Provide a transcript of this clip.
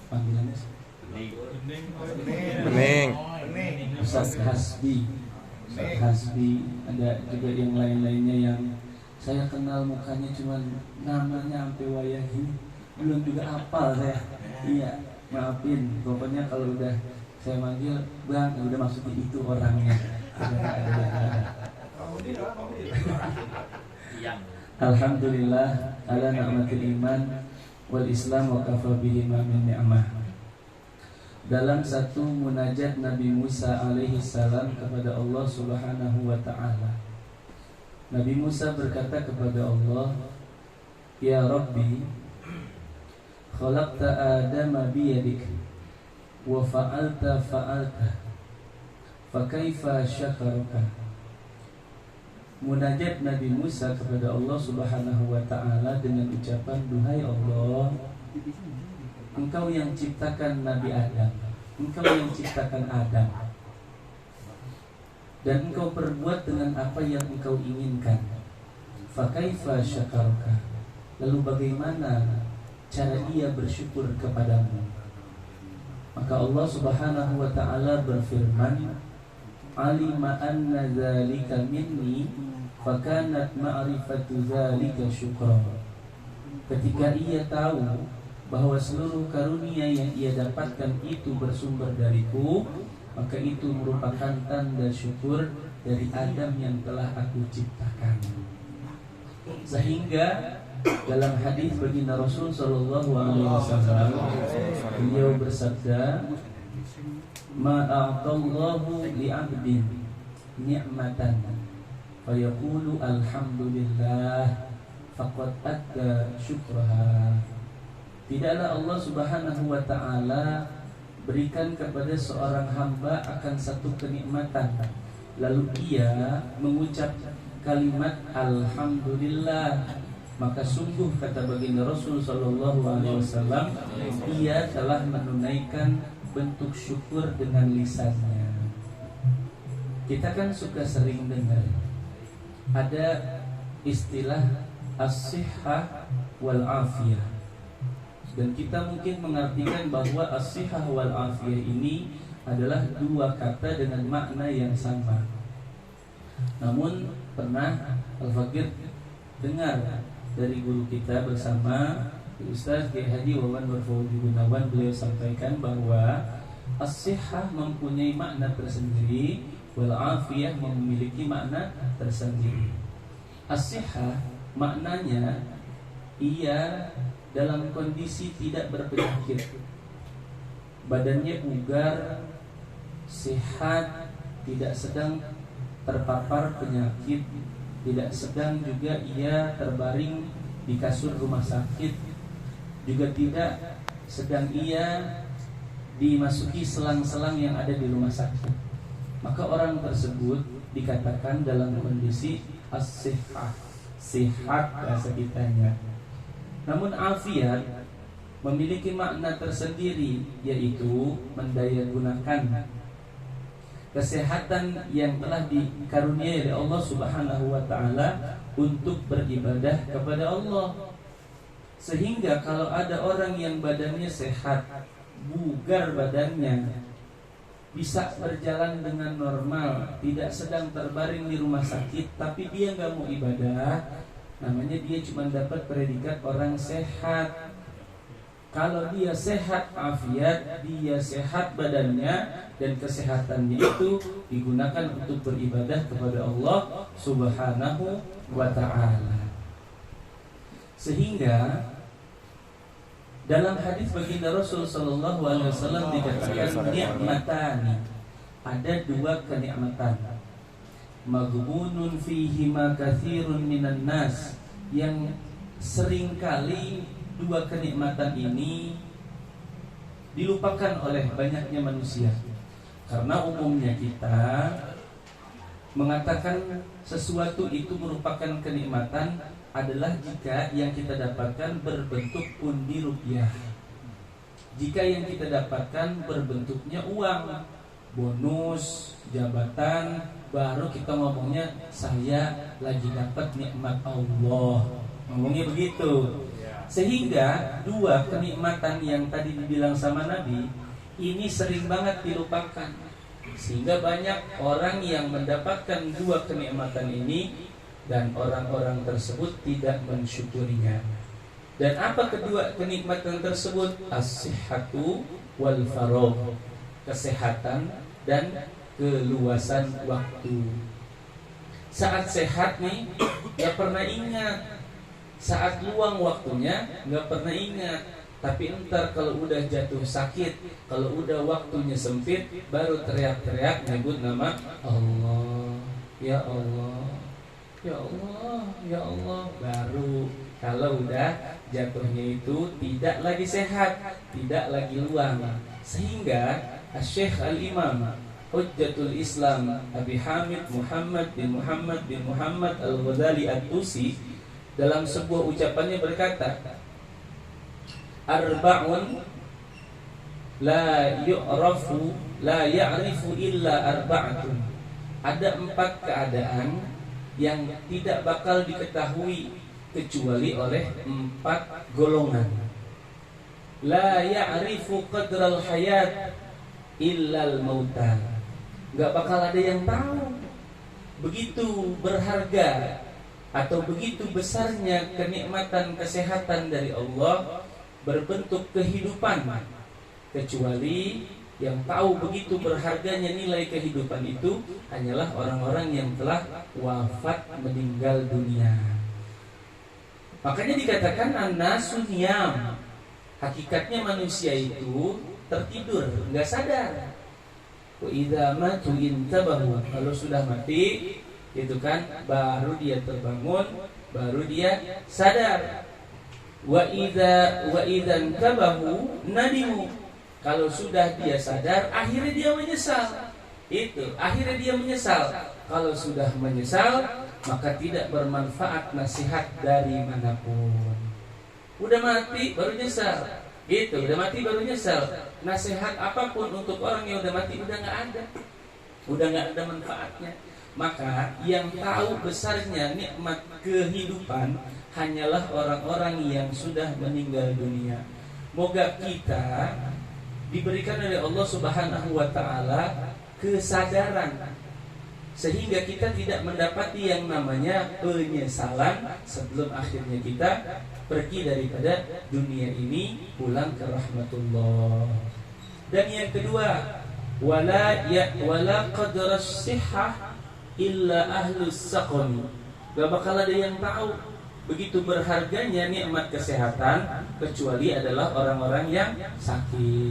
panggilannya Bening. Ustaz Hasbi. Ustaz Hasbi, ada juga yang lain-lainnya yang saya kenal mukanya, cuman namanya sampai wayah ini belum juga hafal saya. Iya, maafin. Pokoknya kalau udah saya manggil, Bang, udah maksudnya itu orangnya. Alhamdulillah ala ni'matil iman wal islam wa kafa bihi ma min ni'mah. Dalam satu munajat Nabi Musa alaihi salam kepada Allah Subhanahu wa taala, Nabi Musa berkata kepada Allah, "Ya Rabbi, khalaqta Adama biyadik wa fa'alta fa kaifa syakaruka." Munajat Nabi Musa kepada Allah Subhanahu wa taala dengan ucapan, "Duhai Allah, Engkau yang ciptakan Nabi Adam, Engkau yang ciptakan Adam, dan Engkau perbuat dengan apa yang Engkau inginkan. Fa kaifa syakaruka." Lalu bagaimana cara ia bersyukur kepadamu? Maka Allah Subhanahu wa taala berfirman, "Alima anna dzalika minni fakanat ma'rifatu dzalika syukra." Ketika ia tahu bahwa seluruh karunia yang ia dapatkan itu bersumber dariku, maka itu merupakan tanda syukur dari Adam yang telah aku ciptakan. Sehingga dalam hadis baginda Rasul sallallahu alaihi wasallam, beliau bersabda, "Ma a'tallahu li'abdin ni'matan fayaqulu alhamdulillah faqad adda syukraha." Tidaklah Allah Subhanahu wa taala berikan kepada seorang hamba akan satu kenikmatan, lalu ia mengucap kalimat alhamdulillah, maka sungguh kata baginda Rasul sallallahu alaihi wasallam, ia telah menunaikan bentuk syukur dengan lisannya. Kita kan suka sering dengar ada istilah as-sihhah wal afiyah, dan kita mungkin mengartikan bahwa as-sihhah wal afiyah ini adalah dua kata dengan makna yang sama. Namun pernah Al-Fakir dengar dari guru kita bersama Ustaz Kiai Haji Wawan Warfawzi Gunawan, beliau sampaikan bahwa as-sihhah mempunyai makna tersendiri, wal afiyah memiliki makna tersendiri. As-sihhah maknanya ia dalam kondisi tidak berpenyakit, badannya bugar, sehat, tidak sedang terpapar penyakit, tidak sedang juga ia terbaring di kasur rumah sakit, juga tidak sedang ia dimasuki selang-selang yang ada di rumah sakit. Maka orang tersebut dikatakan dalam kondisi as-sihhah, sehat bahasa kitanya. Namun afiat memiliki makna tersendiri, yaitu mendayagunakan kesehatan yang telah dikaruniai oleh Allah Subhanahu wa taala untuk beribadah kepada Allah. Sehingga kalau ada orang yang badannya sehat, bugar badannya, bisa berjalan dengan normal, tidak sedang terbaring di rumah sakit, tapi dia nggak mau ibadah, namanya dia cuma dapat predikat orang sehat. Kalau dia sehat afiat, dia sehat badannya, dan kesehatannya itu digunakan untuk beribadah kepada Allah Subhanahu wa ta'ala. Sehingga dalam hadis baginda Rasul sallallahu alaihi wasallam dikatakan nikmatani, ada dua kenikmatan, maghbunun fihi ma katsirun minan nas, yang seringkali dua kenikmatan ini dilupakan oleh banyaknya manusia. Karena umumnya kita mengatakan sesuatu itu merupakan kenikmatan adalah jika yang kita dapatkan berbentuk pundi rupiah. Jika yang kita dapatkan berbentuknya uang, bonus, jabatan, baru kita ngomongnya saya lagi dapat nikmat Allah. Ngomongnya begitu. Sehingga dua kenikmatan yang tadi dibilang sama Nabi ini sering banget dilupakan. Sehingga banyak orang yang mendapatkan dua kenikmatan ini dan orang-orang tersebut tidak mensyukurinya. Dan apa kedua kenikmatan tersebut? As-sihhatu wal faragh, kesehatan dan keluasan waktu. Saat sehat nih gak pernah ingat, saat luang waktunya gak pernah ingat. Tapi entar kalau udah jatuh sakit, kalau udah waktunya sempit, baru teriak-teriak nyebut nama Allah. Ya Allah, ya Allah, ya Allah. Baru kalau udah jatuhnya itu tidak lagi sehat, tidak lagi luang. Sehingga Syekh Al-Imam Hujjatul Islam Abi Hamid Muhammad bin Muhammad Al-Ghazali At-Tusi dalam sebuah ucapannya berkata, arba'un la ya'rifu illa arba'atun. Ada 4 keadaan yang tidak bakal diketahui kecuali oleh 4 golongan. La ya'rifu qadral hayat illal mautan. Gak bakal ada yang tahu begitu berharga atau begitu besarnya kenikmatan kesehatan dari Allah berbentuk kehidupan, kecuali yang tahu begitu berharganya nilai kehidupan itu hanyalah orang-orang yang telah wafat, meninggal dunia. Makanya dikatakan an-nasu niyam. Hakikatnya manusia itu tertidur, enggak sadar. Wa idza matu intabahu. Kalau sudah mati, itu kan baru dia terbangun, baru dia sadar. Wa idza intabahu nadimu. Kalau sudah dia sadar, akhirnya dia menyesal. Itu, akhirnya dia menyesal. Kalau sudah menyesal, maka tidak bermanfaat nasihat dari manapun. Udah mati baru nyesal. Itu, udah mati baru nyesal. Nasihat apapun untuk orang yang udah mati udah nggak ada. Udah nggak ada manfaatnya. Maka yang tahu besarnya nikmat kehidupan hanyalah orang-orang yang sudah meninggal dunia. Moga kita diberikan oleh Allah Subhanahu wa taala kesadaran sehingga kita tidak mendapati yang namanya penyesalan sebelum akhirnya kita pergi daripada dunia ini pulang ke rahmatullah. Dan yang kedua, wala qadras sihhah illa ahlus saqam. Gak bakal ada yang tahu begitu berharganya nikmat kesehatan kecuali adalah orang-orang yang sakit.